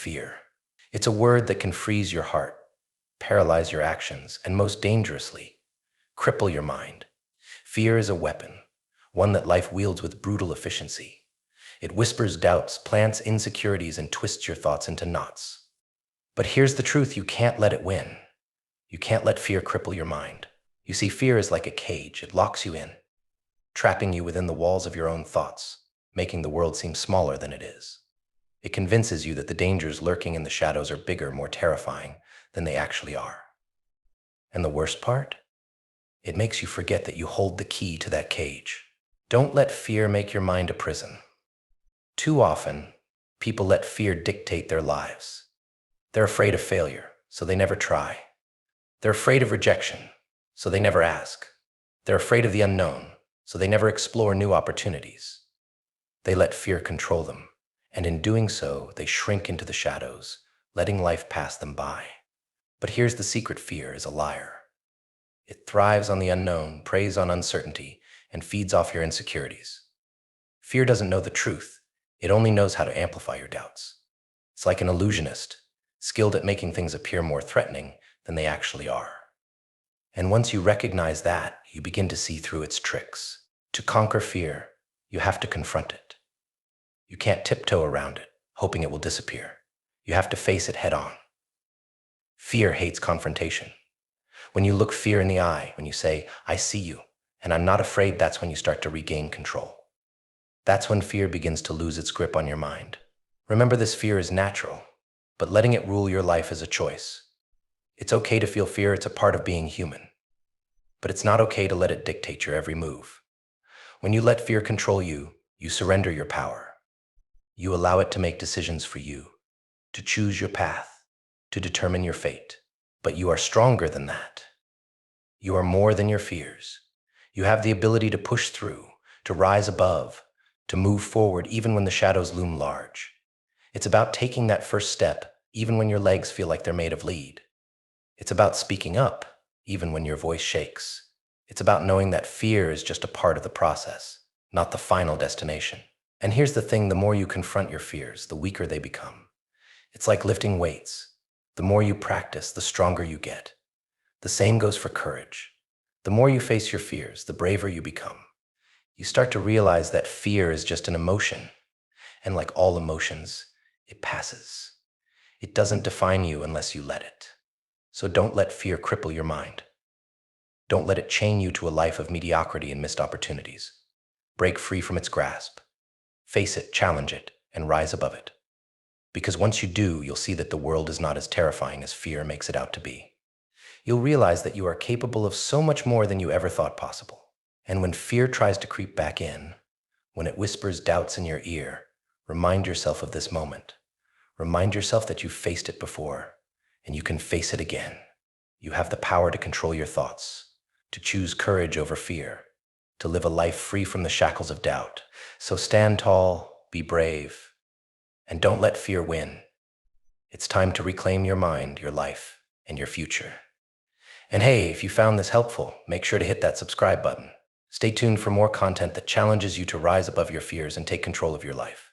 Fear. It's a word that can freeze your heart, paralyze your actions, and most dangerously, cripple your mind. Fear is a weapon, one that life wields with brutal efficiency. It whispers doubts, plants insecurities, and twists your thoughts into knots. But here's the truth: you can't let it win. You can't let fear cripple your mind. You see, fear is like a cage. It locks you in, trapping you within the walls of your own thoughts, making the world seem smaller than it is. It convinces you that the dangers lurking in the shadows are bigger, more terrifying than they actually are. And the worst part? It makes you forget that you hold the key to that cage. Don't let fear make your mind a prison. Too often, people let fear dictate their lives. They're afraid of failure, so they never try. They're afraid of rejection, so they never ask. They're afraid of the unknown, so they never explore new opportunities. They let fear control them, and in doing so, they shrink into the shadows, letting life pass them by. But here's the secret: fear is a liar. It thrives on the unknown, preys on uncertainty, and feeds off your insecurities. Fear doesn't know the truth. It only knows how to amplify your doubts. It's like an illusionist, skilled at making things appear more threatening than they actually are. And once you recognize that, you begin to see through its tricks. To conquer fear, you have to confront it. You can't tiptoe around it, hoping it will disappear. You have to face it head on. Fear hates confrontation. When you look fear in the eye, when you say, "I see you, and I'm not afraid," that's when you start to regain control. That's when fear begins to lose its grip on your mind. Remember, this fear is natural, but letting it rule your life is a choice. It's okay to feel fear, it's a part of being human. But it's not okay to let it dictate your every move. When you let fear control you, you surrender your power. You allow it to make decisions for you, to choose your path, to determine your fate. But you are stronger than that. You are more than your fears. You have the ability to push through, to rise above, to move forward even when the shadows loom large. It's about taking that first step, even when your legs feel like they're made of lead. It's about speaking up, even when your voice shakes. It's about knowing that fear is just a part of the process, not the final destination. And here's the thing: the more you confront your fears, the weaker they become. It's like lifting weights. The more you practice, the stronger you get. The same goes for courage. The more you face your fears, the braver you become. You start to realize that fear is just an emotion, and like all emotions, it passes. It doesn't define you unless you let it. So don't let fear cripple your mind. Don't let it chain you to a life of mediocrity and missed opportunities. Break free from its grasp. Face it, challenge it, and rise above it. Because once you do, you'll see that the world is not as terrifying as fear makes it out to be. You'll realize that you are capable of so much more than you ever thought possible. And when fear tries to creep back in, when it whispers doubts in your ear, remind yourself of this moment. Remind yourself that you've faced it before, and you can face it again. You have the power to control your thoughts, to choose courage over fear, to live a life free from the shackles of doubt. So stand tall, be brave, and don't let fear win. It's time to reclaim your mind, your life, and your future. And hey, if you found this helpful, make sure to hit that subscribe button. Stay tuned for more content that challenges you to rise above your fears and take control of your life.